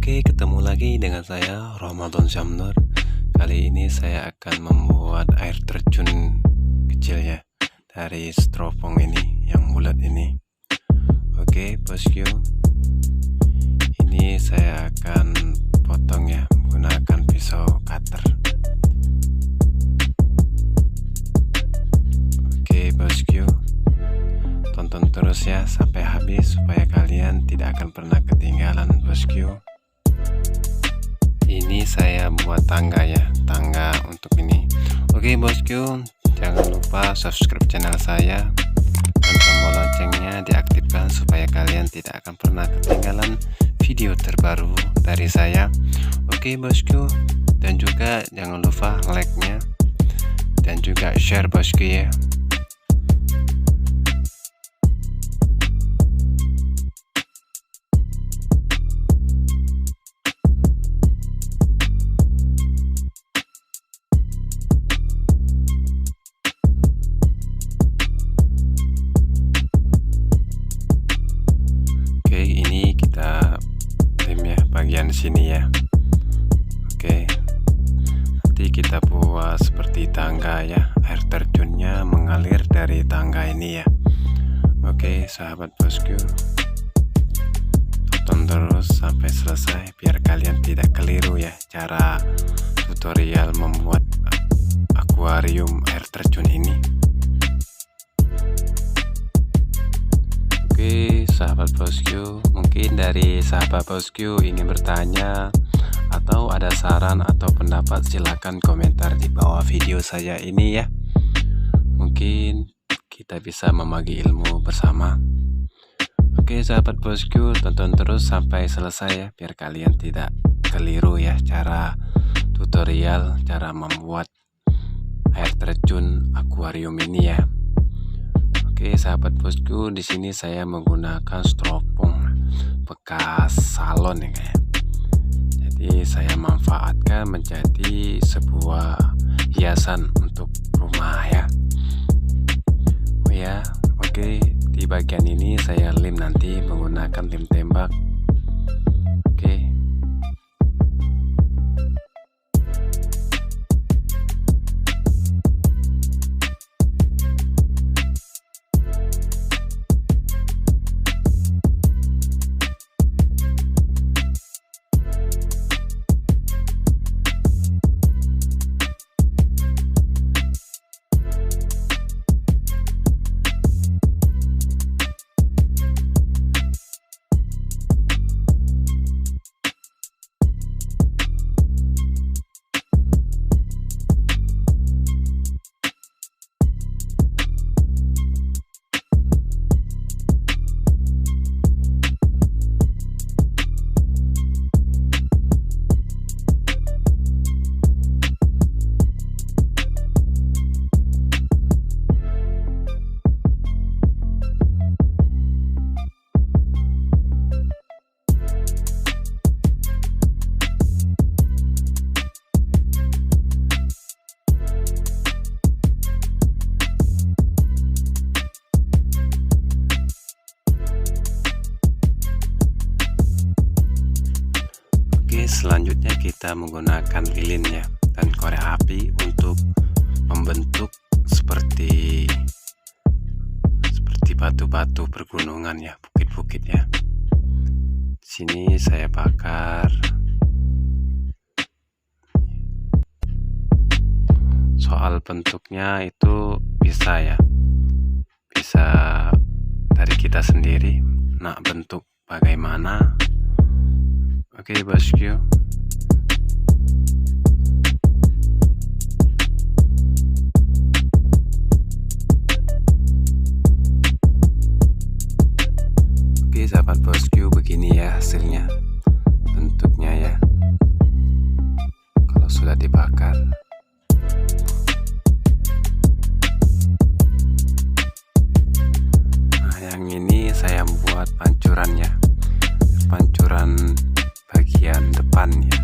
Oke, ketemu lagi dengan saya Ramadan Syamnur. Kali ini saya akan membuat air terjun kecil ya, dari styrofoam ini yang bulat ini. Oke bosku, ini saya akan potong ya menggunakan pisau cutter. Oke bosku, tonton terus ya sampai habis supaya kalian tidak akan pernah ketinggalan bosku. Ini saya buat tangga ya, tangga untuk ini. Oke bosku, jangan lupa subscribe channel saya dan tombol loncengnya diaktifkan supaya kalian tidak akan pernah ketinggalan video terbaru dari saya. Oke bosku, dan juga jangan lupa like-nya dan juga share bosku ya. Ini kita lem ya bagian sini ya. Oke, nanti kita buat seperti tangga ya, air terjunnya mengalir dari tangga ini ya. Oke sahabat bosku, tonton terus sampai selesai biar kalian tidak keliru ya cara tutorial membuat akuarium air terjun ini. Oke sahabat bosku, mungkin dari sahabat bosku ingin bertanya atau ada saran atau pendapat, silakan komentar di bawah video saya ini ya. Mungkin kita bisa membagi ilmu bersama. Oke sahabat bosku, tonton terus sampai selesai ya biar kalian tidak keliru ya cara tutorial cara membuat air terjun akuarium ini ya. Oke sahabat bosku, di sini saya menggunakan styrofoam bekas salon ya kayak. Jadi saya manfaatkan menjadi sebuah hiasan untuk rumah ya. Oh ya, oke, di bagian ini saya lem nanti menggunakan lem tembak. Oke. Selanjutnya kita menggunakan lilin ya dan korek api untuk membentuk seperti batu-batu pergunungan ya, bukit-bukit ya. Di sini saya bakar. Soal bentuknya itu bisa ya, bisa dari kita sendiri nak bentuk bagaimana. Oke bosku, oke sahabat bosku, begini ya hasilnya bentuknya ya kalau sudah dibakar. Nah yang ini saya buat pancurannya, pancuran bagian depan ya.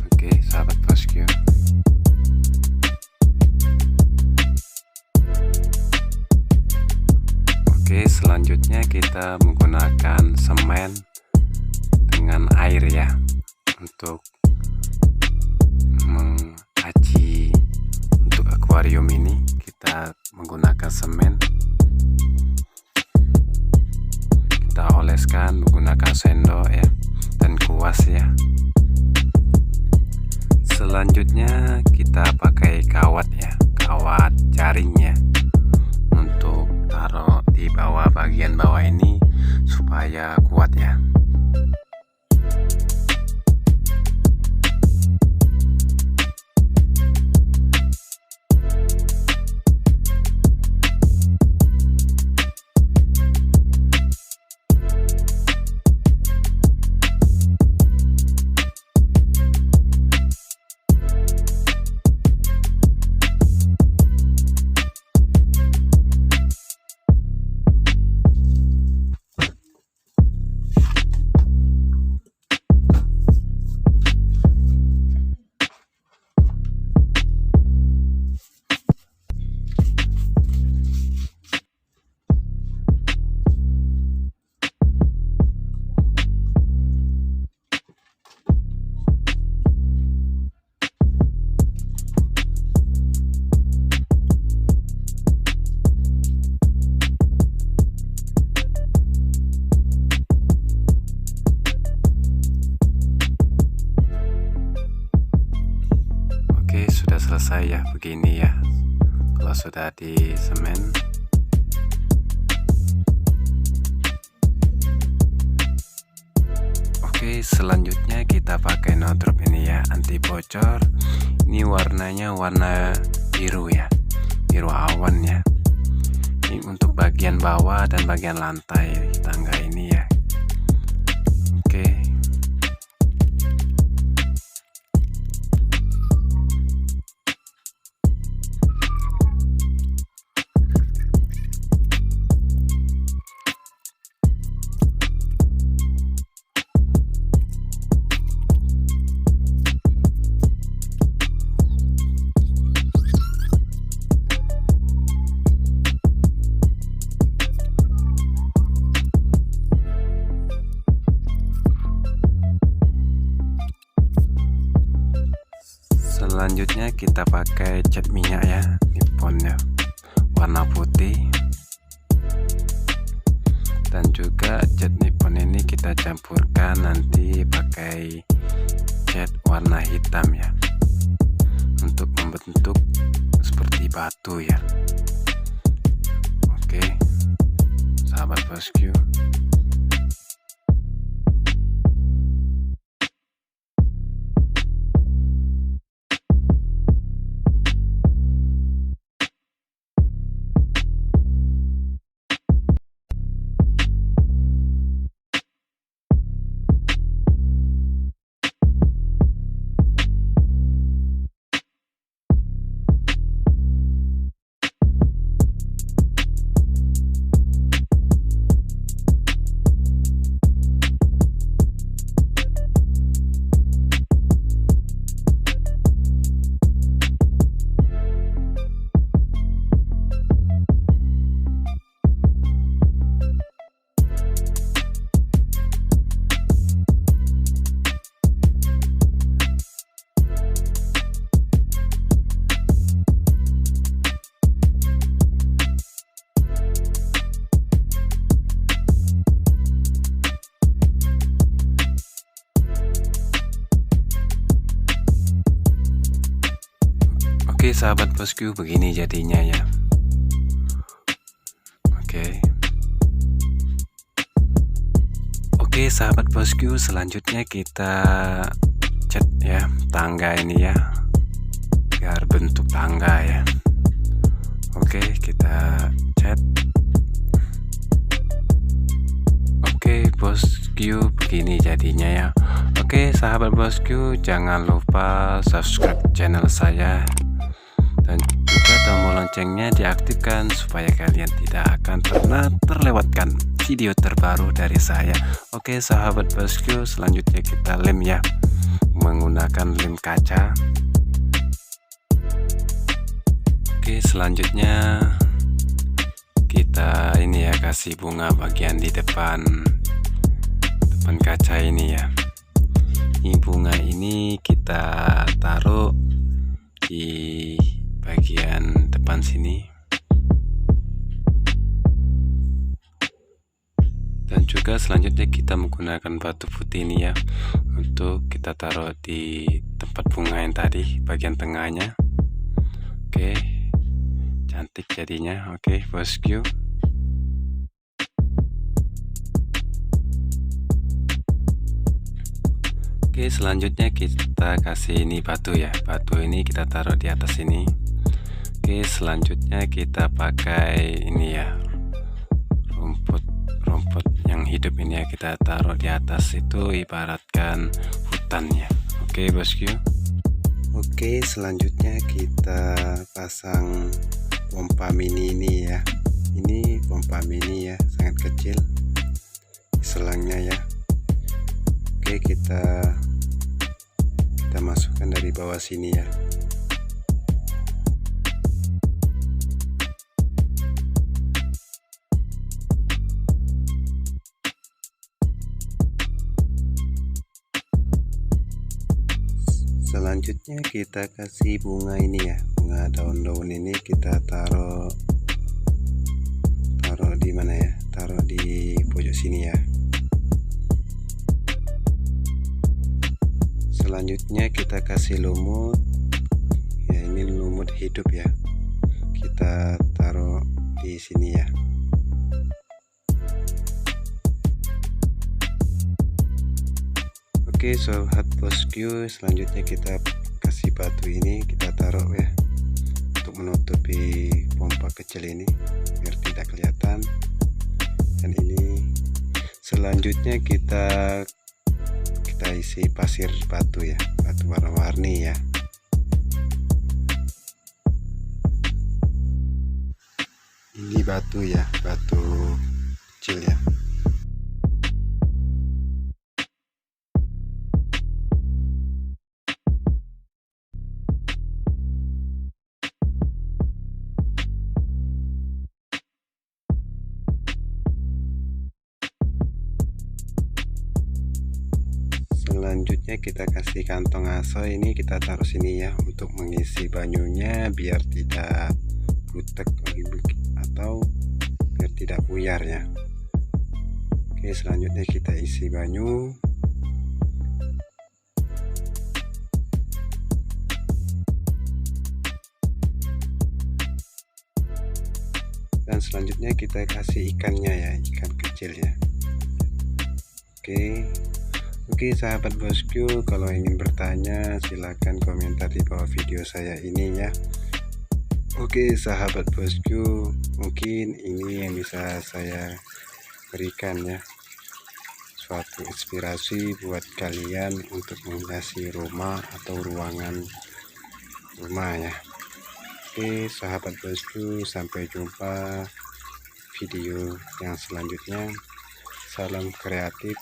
Oke sahabat bosku, oke selanjutnya kita menggunakan semen dengan air ya. Untuk mengaci untuk akuarium ini kita menggunakan semen. Kita oleskan menggunakan sendok ya, dan kuas ya. Selanjutnya kita pakai kawat ya, kawat jaring ya, untuk taruh di bawah, bagian bawah ini supaya kuat ya. Sudah selesai ya, begini ya kalau sudah di semen. Oke, selanjutnya kita pakai no drop ini ya, anti bocor. Ini warnanya warna biru ya, biru awan ya. Ini untuk bagian bawah dan bagian lantai tangga ini ya. Oke, selanjutnya kita pakai cat minyak ya, Nipponnya warna putih, dan juga cat Nippon ini kita campurkan nanti pakai cat warna hitam ya, untuk membentuk seperti batu ya. Oke, sahabat bosku. Oke sahabat bosku, begini jadinya ya. Oke sahabat bosku, selanjutnya kita cat ya tangga ini ya, biar bentuk tangga ya. Oke, kita cat. Oke bosku, begini jadinya ya. Oke sahabat bosku, jangan lupa subscribe channel saya dan juga tombol loncengnya diaktifkan supaya kalian tidak akan pernah terlewatkan video terbaru dari saya. Oke sahabat bosku, selanjutnya kita lem ya, menggunakan lem kaca. Oke, selanjutnya kita ini ya, kasih bunga bagian di depan depan kaca ini ya. Ini bunga ini kita taruh di bagian depan sini. Dan juga selanjutnya kita menggunakan batu putih ini ya, untuk kita taruh di tempat bunga yang tadi, bagian tengahnya. Oke, cantik jadinya. Oke bosku. Oke, selanjutnya kita kasih ini batu ya. Batu ini kita taruh di atas ini. Oke, selanjutnya kita pakai ini ya, rumput yang hidup ini ya, kita taruh di atas. Itu ibaratkan hutannya. Oke bosku. Oke, selanjutnya kita pasang pompa mini ini ya. Ini pompa mini ya, sangat kecil selangnya ya. Oke, kita masukkan dari bawah sini ya. Selanjutnya kita kasih bunga ini ya, bunga daun-daun ini kita taruh di mana ya, taruh di pojok sini ya. Selanjutnya kita kasih lumut ya, ini lumut hidup ya, kita taruh di sini ya. Oke sobat bosku, selanjutnya kita kasih batu ini, kita taruh ya, untuk menutupi pompa kecil ini biar tidak kelihatan. Dan ini selanjutnya kita isi pasir batu ya, batu warna-warni ya. Ini batu ya, batu kecil ya. Selanjutnya kita kasih kantong aso, ini kita taruh sini ya, untuk mengisi banyunya biar tidak butek atau biar tidak buyar ya. Oke, selanjutnya kita isi banyu. Dan selanjutnya kita kasih ikannya ya, ikan kecil ya. Oke sahabat bosku, kalau ingin bertanya silahkan komentar di bawah video saya ini ya. Oke sahabat bosku, mungkin ini yang bisa saya berikan ya, suatu inspirasi buat kalian untuk menghiasi rumah atau ruangan rumah ya. Oke sahabat bosku, sampai jumpa video yang selanjutnya. Salam kreatif.